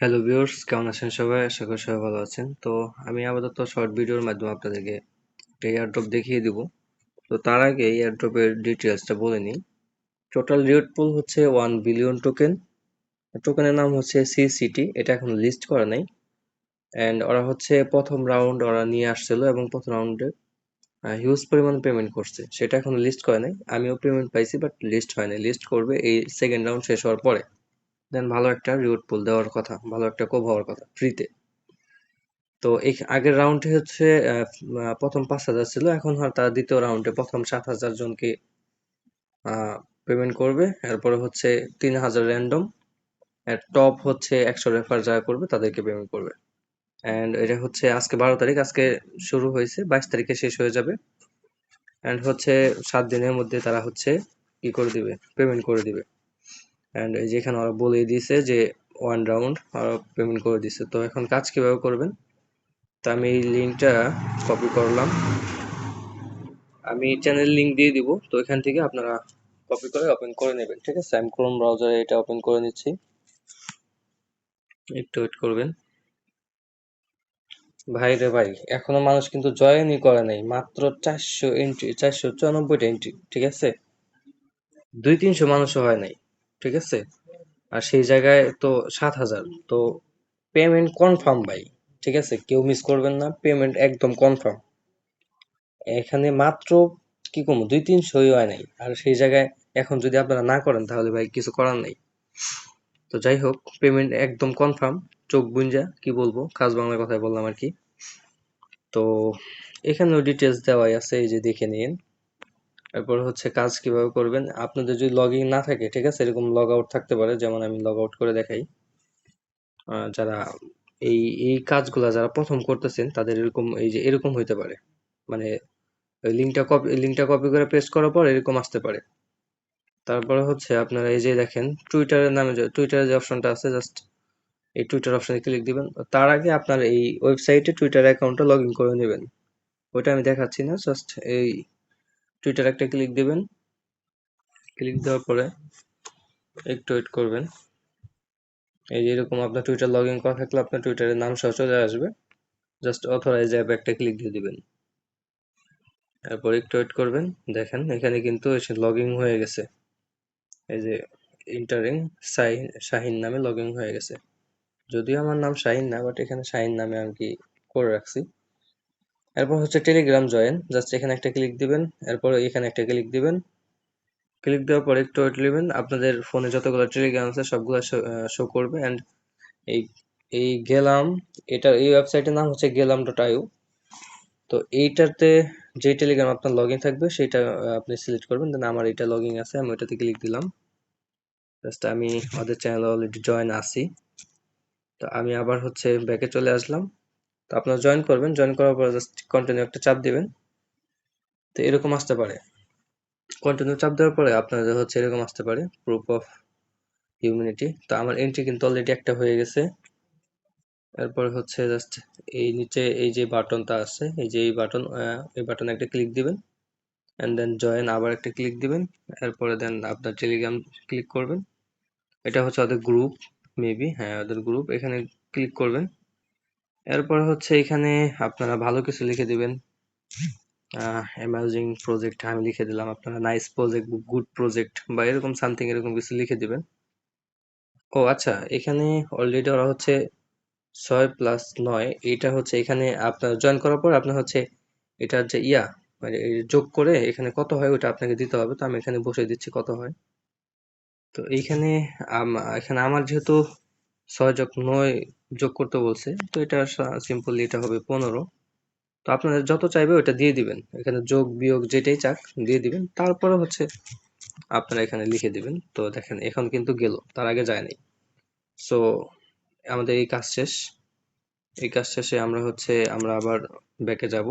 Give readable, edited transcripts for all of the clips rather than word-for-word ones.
Hello viewers, কেমন আছেন সবাই? আশা করি সবাই ভালো আছেন। তো আমি আপাতত শর্ট ভিডিওর মাধ্যমে আপনাদেরকে একটা এয়ারড্রপ দেখিয়ে দিব। তো তার আগে এয়ারড্রপের ডিটেলসটা বলে নিই। টোটাল রিওয়ার্ড পুল হচ্ছে 1 বিলিয়ন টোকেন। টোকেনের নাম হচ্ছে সিসিটি। এটা এখন লিস্ট করা নাই। অ্যান্ড ওরা হচ্ছে প্রথম রাউন্ড ওরা নিয়ে আসছিল এবং প্রথম রাউন্ডে হিউজ পরিমাণ পেমেন্ট করছে। সেটা এখনো লিস্ট করে নাই। আমিও পেমেন্ট পাইছি বাট লিস্ট হয় নাই। লিস্ট করবে এই সেকেন্ড রাউন্ড শেষ হওয়ার পরে। দেন ভালো একটা রিওয়ার্ড পুল দেওয়ার কথা, ভালো একটা কোভ হওয়ার কথা ফ্রিতে। তো এই আগের রাউন্ডে হচ্ছে প্রথম 5,000 ছিল, এখন হয় তারা দ্বিতীয় রাউন্ডে প্রথম 7,000 জনকে পেমেন্ট করবে। এরপরে হচ্ছে 3,000 র্যান্ডম, এর টপ হচ্ছে 100 রেফার যারা করবে তাদেরকে পেমেন্ট করবে। অ্যান্ড এটা হচ্ছে আজকে 12 তারিখ, আজকে শুরু হয়েছে, 22 তারিখে শেষ হয়ে যাবে। অ্যান্ড হচ্ছে 7 দিনের মধ্যে তারা হচ্ছে কি করে দিবে, পেমেন্ট করে দিবে। অ্যান্ড এই যেখানে ওরা বলে দিয়েছে যে 1 রাউন্ড ওরা পেমেন্ট করে দিছে। তো এখন কাজ কিভাবে করবেন, তো আমি এই লিঙ্কটা কপি করলাম, আমি চ্যানেল লিংক দিয়ে দিব। তো এখান থেকে আপনারা কপি করে ওপেন করে নেবেন, ঠিক আছে? আমি ক্রোম ব্রাউজারে এটা ওপেন করে নিচ্ছি, একটু ওয়েট করবেন। ভাই রে ভাই, এখনো মানুষ কিন্তু জয়েনই করে নাই, মাত্র 400 এন্ট্রি, 494টা এন্ট্রি, ঠিক আছে? 200-300 মানুষও হয় নাই, ঠিক আছে? আর সেই জায়গায় তো 7,000। তো পেমেন্ট কনফার্ম ভাই, ঠিক আছে? কেউ মিস করবেন না, পেমেন্ট একদম কনফার্ম। এখানে মাত্র কি কমো 200-300 হয় নাই, আর সেই জায়গায় এখন যদি আপনারা না করেন তাহলে ভাই কিছু করার নাই। তো যাই হোক, পেমেন্ট একদম কনফার্ম, চোখ বুঞ্জা কি বলবো, খাস বাংলা কথায় বললাম আর কি। তো এখানেও ডিটেলস দেওয়াই আছে, এই যে দেখে নিন। এরপর হচ্ছে কাজ কিভাবে করবেন, আপনাদের যদি লগ ইন না থাকে, ঠিক আছে, এরকম লগ আউট থাকতে পারে, যেমন আমি লগ আউট করে দেখাই। যারা এই এই কাজগুলা যারা প্রথম করতেছেন তাদের এরকম, এই যে এরকম হইতে পারে, মানে লিঙ্কটা কপি করে পেস্ট করার পর এরকম আসতে পারে। তারপরে হচ্ছে আপনারা এই যে দেখেন টুইটারের নামে, যে টুইটারের যে অপশনটা আছে, জাস্ট এই টুইটার অপশনে ক্লিক দিবেন। তার আগে আপনার এই ওয়েবসাইটে টুইটার অ্যাকাউন্টটা লগ ইন করে নেবেন। ওইটা আমি দেখাচ্ছি না, জাস্ট এই টুইটার একটা ক্লিক দিবেন। ক্লিক দেওয়ার পরে একটু ওয়েট করবেন। এই যে এরকম আপনার টুইটার লগ ইন করা থাকলে আপনার টুইটারের নাম সহ চলে আসবে। জাস্ট অথরাইজ অ্যাপ একটা ক্লিক দিয়ে দিবেন। তারপর একটু ওয়েট করবেন। দেখেন এখানে কিন্তু এসে লগ ইন হয়ে গেছে। এই যে ইন্টারিং শাহিন নামে লগ ইন হয়ে গেছে। যদিও আমার নাম শাহিন না, বাট এখানে শাহিন নামে আমি কি করে রাখছি। এরপর হচ্ছে টেলিগ্রাম জয়েন, জাস্ট এখানে একটা ক্লিক দিবেন। এরপর এখানে একটা ক্লিক দিবেন। ক্লিক দেওয়ার পর একটু ওয়েট নেবেন, আপনাদের ফোনে যতগুলো টেলিগ্রাম আছে সবগুলো শো করবে। অ্যান্ড এই এই গেলাম, এটা এই ওয়েবসাইটের নাম হচ্ছে গেলাম.io। তো এইটাতে যে টেলিগ্রাম আপনার লগ ইন থাকবে সেটা আপনি সিলেক্ট করবেন। দেন আমার এটা লগ ইন আছে, আমি ওইটাতে ক্লিক দিলাম। জাস্ট আমি ওদের চ্যানেলে অলরেডি জয়েন আছি। তো আমি আবার হচ্ছে ব্যাকে চলে আসলাম। তো আপনারা জয়েন করবেন, জয়েন করার পর জাস্ট কন্টিনিউ একটা চাপ দিবেন। তো এরকম আসতে পারে, কন্টিনিউ চাপ দেওয়ার পরে আপনাদের হচ্ছে এরকম আসতে পারে প্রুফ অফ হিউম্যানিটি। তো আমার এন্ট্রি কিন্তু অলরেডি একটা হয়ে গেছে। এরপর হচ্ছে জাস্ট এই নিচে এই যে বাটনটা আছে, এই যে এই বাটনে একটা ক্লিক দিবেন। এন্ড দেন জয়েন আবার একটা ক্লিক দিবেন। এরপরে দেন আপনার টেলিগ্রাম ক্লিক করবেন। এটা হচ্ছে ওদের গ্রুপ, মেবি, হ্যাঁ ওদের গ্রুপ, এখানে ক্লিক করবেন। এরপরে হচ্ছে এখানে আপনারা ভালো কিছু লিখে দিবেন। অ্যামেজিং প্রজেক্ট আমি লিখে দিলাম, আপনারা নাইস প্রজেক্ট, গুড প্রজেক্ট বা এরকম সামথিং এরকম কিছু লিখে দিবেন। ও আচ্ছা, এখানে অলরেডি ওরা হচ্ছে 6+9, এটা হচ্ছে এখানে আপনার জয়েন করার পর আপনার হচ্ছে এটার যে মানে এই যোগ করে এখানে কত হয় ওটা আপনাকে দিতে হবে। তো আমি এখানে বসে দিচ্ছি কত হয়। তো এইখানে এখানে আমার যেহেতু 6+9 যোগ করতে বলছে, তো এটা সিম্পলি এটা হবে 15। তো আপনাদের যত চাইবে ওটা দিয়ে দিবেন, এখানে যোগ বিয়োগ যেটাই চাক দিয়ে দিবেন। তারপরে হচ্ছে আপনারা এখানে লিখে দিবেন। তো দেখেন এখন কিন্তু গেল, তার আগে যায় নাই। সো আমাদের এই কাজ শেষ। এই কাজ শেষে আমরা আবার ব্যাকে যাব।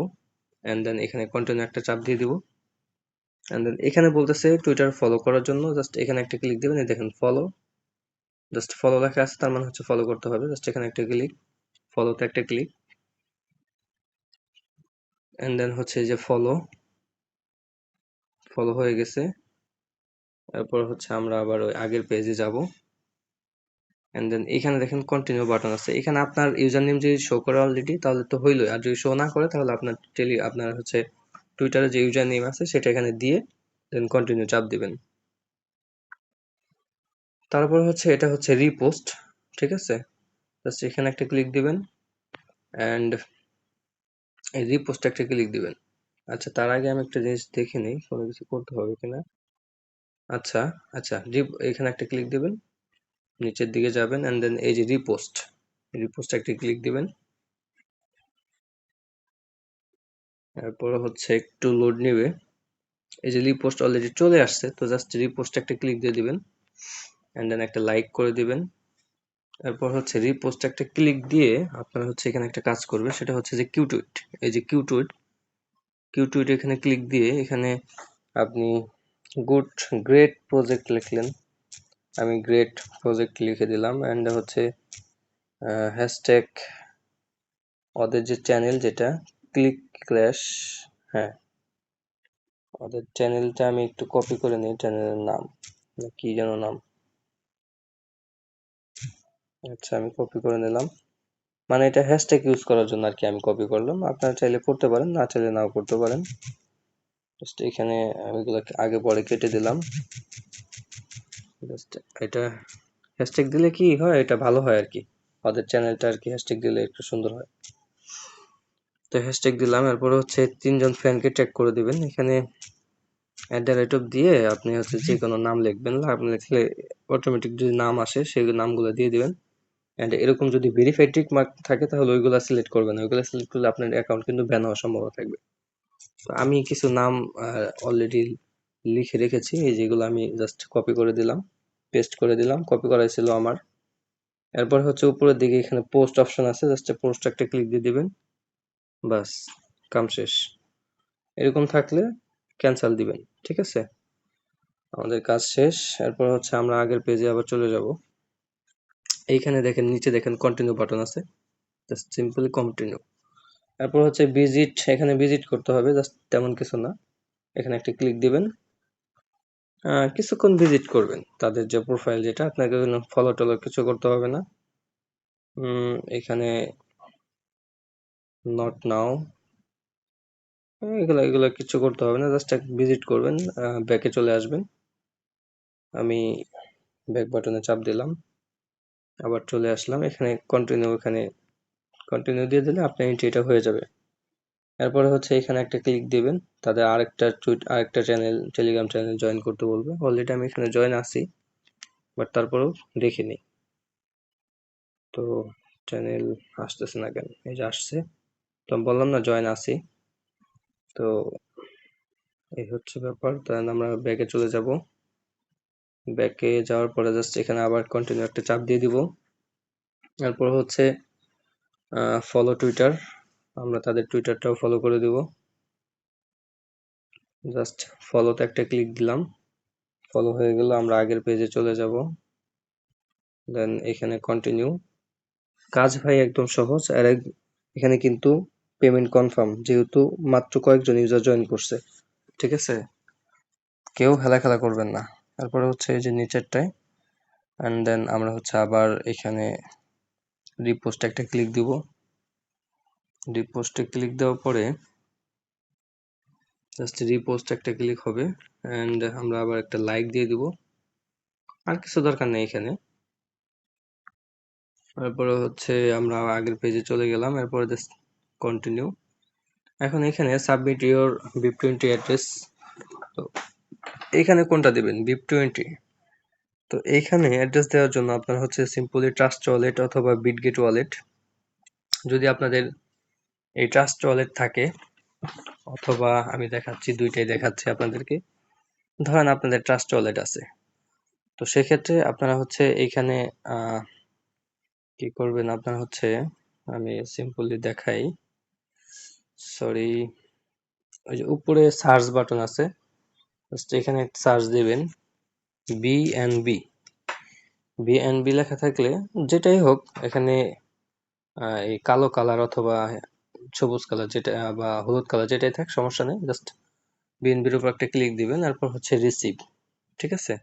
এন্ড দেন এখানে কন্টিনিউ একটা চাপ দিয়ে দিব। এন্ড দেন এখানে বলতেছে টুইটার ফলো করার জন্য, জাস্ট এখানে একটা ক্লিক দিবেন। এই দেখেন ফলো, জাস্ট ফলো লেখা আছে, তার মানে হচ্ছে ফলো করতে হবে। জাস্ট এখানে একটা ক্লিক, ফলোতে একটা ক্লিক। এন্ড দেন হচ্ছে যে ফলো, ফলো হয়ে গেছে। এরপর হচ্ছে আমরা আবার ওই আগের পেজে যাব। এন্ড দেন এখানে দেখেন কন্টিনিউ বাটন আছে, এখানে আপনার ইউজার নেম যদি শো করে অলরেডি তাহলে তো হইলোই, আর যদি শো না করে তাহলে আপনার হচ্ছে টুইটারে যে ইউজার নেম আছে সেটা এখানে দিয়ে দেন কন্টিনিউ চাপ দিবেন। তারপর হচ্ছে এটা হচ্ছে রিপোস্ট, ঠিক আছে, জাস্ট এখানে একটা ক্লিক দিবেন এন্ড এই রিপোস্ট একটা ক্লিক দিবেন। আচ্ছা, তার আগে আমি একটা জিনিস দেখে নিই কোনো কিছু করতে হবে কিনা। আচ্ছা, আচ্ছা, এখানে একটা ক্লিক দিবেন, নিচের দিকে যাবেন এন্ড দেন এই যে রিপোস্ট, রিপোস্ট একটা ক্লিক দিবেন। তারপর হচ্ছে একটু লোড নেবে, এই যে রিপোস্ট অলরেডি চলে আসছে, তো জাস্ট রিপোস্ট একটা ক্লিক দিয়ে দিবেন এন্ড দেন একটা লাইক করে দিবেন। তারপর হচ্ছে রিপোস্ট একটা ক্লিক দিয়ে আপনার হচ্ছে এখানে একটা কাজ করবে, সেটা হচ্ছে যে কিউ টুইট, এই যে কিউ টুইট এখানে ক্লিক দিয়ে এখানে আপনি গুড গ্রেট প্রজেক্ট লিখলেন, আমি গ্রেট প্রজেক্ট লিখে দিলাম এন্ড হচ্ছে হ্যাশট্যাগ ওদের যে চ্যানেল যেটা ক্লিক ক্র্যাশ, হ্যাঁ ওদের চ্যানেলটা আমি একটু কপি করে নিই, চ্যানেলের নাম কি যেন নাম, আচ্ছা আমি কপি করে নিলাম, মানে এটা হ্যাশট্যাগ ইউজ করার জন্য আর কি আমি কপি করলাম, আপনারা চাইলে করতে পারেন, না চাইলে নাও করতে পারেন। জাস্ট এখানে আমি এগুলো আগে পরে কেটে দিলাম, জাস্ট এটা হ্যাশট্যাগ দিলে কি হয়, এটা ভালো হয় আর কি, ওদের চ্যানেলটা আর কি হ্যাশট্যাগ দিলে একটু সুন্দর হয়। তো হ্যাশট্যাগ দিলাম, এরপর হচ্ছে 3 জন ফ্রেন্ডকে ট্যাগ করে দিবেন, এখানে দিয়ে আপনি হচ্ছে যে কোনো নাম লিখবেন, আপনি লিখলে অটোমেটিক যদি নাম আসে সেই নামগুলো দিয়ে দিবেন এন্ড এরকম যদি ভেরিফাইড টিক মার্ক থাকে তাহলে ওইগুলা সিলেক্ট করবেন, ওইগুলা সিলেক্ট করলে আপনার অ্যাকাউন্ট কিন্তু ব্যান হওয়ার সম্ভাবনা থাকবে। তো আমি কিছু নাম অলরেডি লিখে রেখেছি, এই যেগুলো আমি জাস্ট কপি করে দিলাম, পেস্ট করে দিলাম, কপি করা ছিল আমার। এরপর হচ্ছে উপরের দিকে এখানে পোস্ট অপশন আছে, জাস্ট পোস্ট একটা ক্লিক দিয়ে দিবেন, বাস কাম শেষ। এরকম থাকলে ক্যান্সেল দিবেন, ঠিক আছে, আমাদের কাজ শেষ। এরপর হচ্ছে আমরা আগের পেজে আবার চলে যাব, এইখানে দেখেন নিচে দেখেন কন্টিনিউ বাটন আছে, জাস্ট সিম্পলি কন্টিনিউ। এরপর হচ্ছে ভিজিট, এখানে ভিজিট করতে হবে, জাস্ট তেমন কিছু না, এখানে একটা ক্লিক দিবেন, কিছুক্ষণ ভিজিট করবেন তাদের যে প্রোফাইল, যেটা আপনাকে কোনো ফলো টলো কিছু করতে হবে না। এখানে নট নাও, এগুলা এগুলা কিছু করতে হবে না, জাস্ট ভিজিট করবেন, ব্যাকে চলে আসবেন, আমি ব্যাক বাটনে চাপ দিলাম, আবার চলে আসলাম, এখানে কন্টিনিউ, এখানে কন্টিনিউ দিয়ে দিলে আপনার এন্ট্রিটা হয়ে যাবে। এরপরে হচ্ছে এখানে একটা ক্লিক দিবেন, তাদের আরেকটা চ্যানেল, টেলিগ্রাম চ্যানেল জয়েন করতে বলবে, অলরেডি আমি এখানে জয়েন আছি, বাট তারপরেও দেখে নিই। তো চ্যানেল আসতেছে না কেন, এই যে আসছে, তো আমি বললাম না জয়েন আছি। তো এই হচ্ছে ব্যাপার, তাহলে আমরা ব্যাকে চলে যাব, ব্যাকে যাওয়ার পরে জাস্ট এখানে আবার কন্টিনিউ একটা চাপ দিয়ে দিব। এরপর হচ্ছে ফলো টুইটার, আমরা তাদের টুইটারটাও ফলো করে দিব, জাস্ট ফলোতে একটা ক্লিক দিলাম, ফলো হয়ে গেল, আমরা আগের পেজে চলে যাব, দেন এখানে কন্টিনিউ। কাজ ভাই একদম সহজ, আর এখানে কিন্তু পেমেন্ট কনফার্ম, যেহেতু মাত্র কয়েকজন ইউজার জয়েন করছে, ঠিক আছে, কেউ হেলা খেলা করবেন না। তারপরে হচ্ছে এই যে নিচেরটায় এন্ড দেন আমরা হচ্ছে আবার এখানে রিপোস্ট একটা ক্লিক দিব, রিপোস্টে ক্লিক দেওয়ার পরে জাস্ট রিপোস্ট একটা ক্লিক হবে এন্ড আমরা আবার একটা লাইক দিয়ে দিব, আর কিছু দরকার নেই এখানে। তারপরে হচ্ছে আমরা আগের পেজে চলে গেলাম, এরপরে জাস্ট কন্টিনিউ। এখন এখানে সাবমিট ইওর BIP20 অ্যাড্রেস, তো এখানে কোনটা দিবেন, BIP20। তো এইখানে অ্যাড্রেস দেওয়ার জন্য আপনার হচ্ছে সিম্পলি ট্রাস্ট ওয়ালেট অথবা বিটগেট ওয়ালেট, যদি আপনাদের এই ট্রাস্ট ওয়ালেট থাকে, অথবা আমি দেখাচ্ছি, দুইটাই দেখাচ্ছি আপনাদেরকে, ধরেন আপনাদের ট্রাস্ট ওয়ালেট আছে, তো সেক্ষেত্রে আপনারা হচ্ছে এইখানে কি করবেন, আপনারা হচ্ছে, আমি সিম্পলি দেখাই, সরি, ওই যে উপরে সার্চ বাটন আছে, জাস্ট এখানে সার্চ দিবেন বিএনবি, বিএনবি লেখা থাকলে যেটাই হোক এখানে এই কালো কালার অথবা সবুজ কালার যেটা বা হলুদ কালার যেটাই থাক সমস্যা নেই, জাস্ট বিএনবির উপর একটা ক্লিক দিবেন, তারপর হচ্ছে রিসিভ, ঠিক আছে,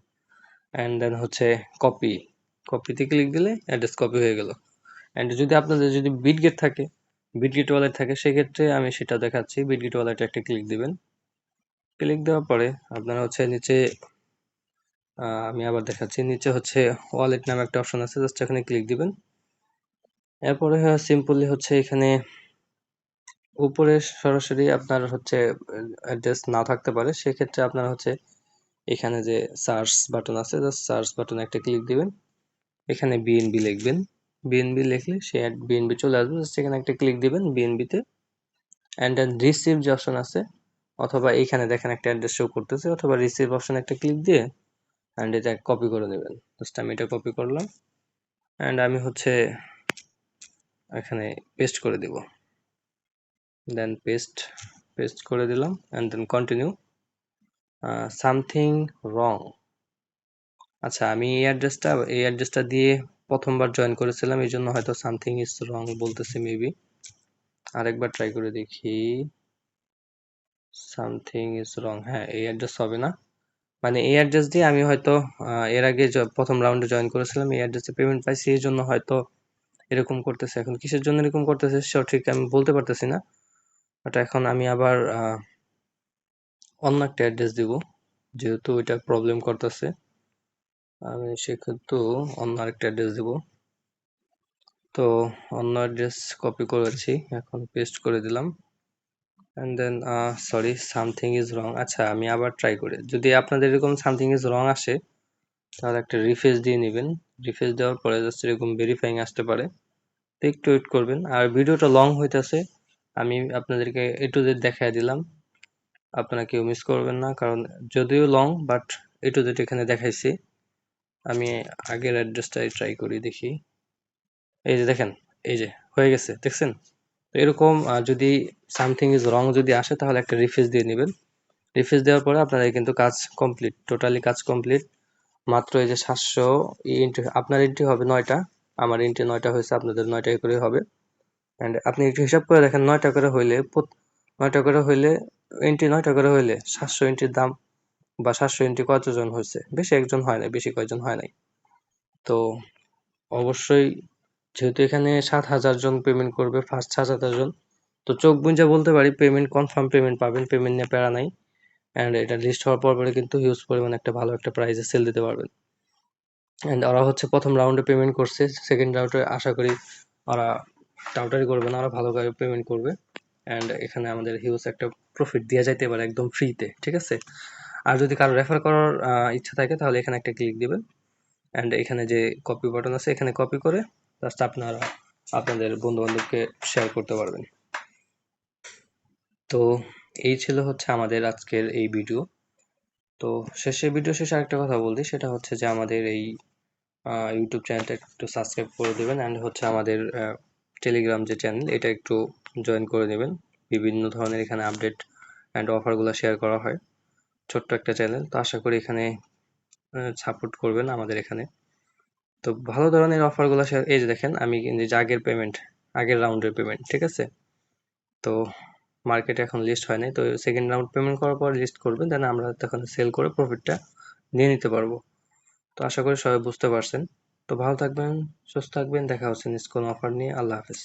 এন্ড দেন হচ্ছে কপি, কপিতে ক্লিক দিলে অ্যাড্রেস কপি হয়ে গেল। অ্যান্ড যদি আপনাদের যদি বিটগেট থাকে, বিটগেট ওয়ালেট থাকে, সেক্ষেত্রে আমি সেটা দেখাচ্ছি। বিটগেট ওয়ালেটে একটা ক্লিক দিবেন। ক্লিক দেওয়ার পরে আপনারা হচ্ছে নিচে আমি আবার দেখাচ্ছি, নিচে হচ্ছে ওয়ালেট নামে একটা অপশন আছে, জাস্ট এখানে ক্লিক দিবেন। এরপরে সিম্পলি হচ্ছে এখানে উপরে সরাসরি আপনার হচ্ছে অ্যাড্রেস না থাকতে পারে, সেক্ষেত্রে আপনারা হচ্ছে এখানে যে সার্চ বাটন আছে, জাস্ট সার্চ বাটনে একটা ক্লিক দিবেন। এখানে বিএনবি লিখবেন। বিএনবি লিখলে সে বিএনবি চলে আসবে, জাস্ট এখানে একটা ক্লিক দিবেন বিএনবিতে। অ্যান্ড দেন রিসিভ যে অপশন আছে, অথবা এখানে দেখেন একটা অ্যাড্রেস শো করতেছে, অথবা রিসিভ অপশনে একটা ক্লিক দিয়ে অ্যান্ড এটা কপি করে নেবেন। জাস্ট আমি এটা কপি করলাম অ্যান্ড আমি হচ্ছে এখানে পেস্ট করে দিব। দেন পেস্ট করে দিলাম and then continue. Something wrong. আচ্ছা, আমি এই অ্যাড্রেসটা দিয়ে প্রথমবার জয়েন করেছিলাম, এই জন্য হয়তো সামথিং ইজ রং বলতেছে মেবি। আরেকবার ট্রাই করে দেখি। সামথিং ইজ রং, হ্যাঁ এই অ্যাড্রেস হবে না, মানে এই অ্যাড্রেস দিয়ে আমি হয়তো এর আগে প্রথম রাউন্ডে জয়েন করেছিলাম, এই অ্যাড্রেসে পেমেন্ট পাইছি, এই জন্য হয়তো এরকম করতেছে। এখন কিসের জন্য এরকম করতেছে সঠিক আমি বলতে পারতেছি না, বাট এখন আমি আবার অন্য একটা অ্যাড্রেস দিব, যেহেতু এটা প্রবলেম করতেছে আমি সেক্ষেত্রে অন্য আরেকটা অ্যাড্রেস দিব। তো অন্য অ্যাড্রেস কপি করেছি, এখন পেস্ট করে দিলাম and then sorry something is wrong. আচ্ছা আমি আবার ট্রাই করি, যদি আপনাদের এরকম সামথিং ইজ রং আসে তাহলে একটা রিফ্রেশ দিয়ে নেবেন। রিফ্রেশ দেওয়ার পরে জাস্ট এরকম ভেরিফাইং আসতে পারে, তো একটু ওয়েট করবেন। আর ভিডিওটা লং হইতেছে, আমি আপনাদেরকে এ টু জেড দেখাই দিলাম, আপনারা কেউ মিস করবেন না, কারণ যদিও long but A to Z এখানে দেখাইছি। আমি আগের অ্যাড্রেসটাই ট্রাই করি দেখি। এই যে দেখেন, এই যে হয়ে গেছে, দেখছেন? তো এরকম যদি সামথিং ইজ রং যদি আসে তাহলে একটা রিফ্রেশ দিয়ে নেবেন। রিফ্রেশ দেওয়ার পরে আপনাদের কিন্তু কাজ কমপ্লিট, টোটালি কাজ কমপ্লিট। মাত্র এই যে 700 এন্ট্রি, আপনার এন্ট্রি হবে 9টা, আমার এন্ট্রি 9টা হয়েছে, আপনাদের 9টা করে হবে। অ্যান্ড আপনি একটু হিসাব করে দেখেন, 9টা করে হইলে 9টা করে হইলে এন্ট্রি 9টা করে হইলে 700 এন্ট্রির দাম, বা 700 এন্ট্রি কতজন হয়েছে, বেশি একজন হয় নাই, বেশি কয়েকজন হয় নাই। তো অবশ্যই যেহেতু এখানে 7,000 জন পেমেন্ট করবে, ফার্স্ট 7,000 জন, তো চোখ বুজে বলতে পারি পেমেন্ট কনফার্ম পেমেন্ট পাবেন, পেমেন্ট নিয়ে প্যারা নাই। অ্যান্ড এটা লিস্ট হওয়ার পর পরে কিন্তু হিউজ পরিমাণ একটা ভালো একটা প্রাইজে সেল দিতে পারবেন। অ্যান্ড ওরা হচ্ছে প্রথম রাউন্ডে পেমেন্ট করছে, সেকেন্ড রাউন্ডে আশা করি ওরা টাউটারি করবে না, ওরা ভালোভাবে পেমেন্ট করবে। অ্যান্ড এখানে আমাদের হিউজ একটা প্রফিট দেওয়া যাইতে পারে একদম ফ্রিতে, ঠিক আছে? আর যদি কারো রেফার করার ইচ্ছা থাকে তাহলে এখানে একটা ক্লিক দিবেন অ্যান্ড এখানে যে কপি বাটন আছে এখানে কপি করে জাস্ট আপনারা আপনাদের বন্ধু বান্ধবকে শেয়ার করতে পারবেন। তো এই ছিল হচ্ছে আমাদের আজকের এই ভিডিও। তো ভিডিও শেষে আরেকটা কথা বলছি, সেটা হচ্ছে যে আমাদের এই ইউটিউব চ্যানেলটা একটু সাবস্ক্রাইব করে দেবেন অ্যান্ড হচ্ছে আমাদের টেলিগ্রাম যে চ্যানেল এটা একটু জয়েন করে নেবেন। বিভিন্ন ধরনের এখানে আপডেট অ্যান্ড অফারগুলো শেয়ার করা হয়। ছোট্ট একটা চ্যানেল, তো আশা করি এখানে সাপোর্ট করবেন আমাদের এখানে। তো ভালো ধরনের অফারগুলো শেয়ার, এই যে দেখেন আমি কিন্তু যে আগের রাউন্ডের পেমেন্ট, ঠিক আছে? তো মার্কেটে এখন লিস্ট হয় নাই, তো সেকেন্ড রাউন্ড পেমেন্ট করার পর লিস্ট করবেন, দেন আমরা তখন সেল করে প্রফিটটা নিয়ে নিতে পারবো। তো আশা করি সবাই বুঝতে পারছেন। তো ভালো থাকবেন, সুস্থ থাকবেন, দেখা হচ্ছে নেক্সট কোনো অফার নিয়ে। আল্লাহ হাফেজ।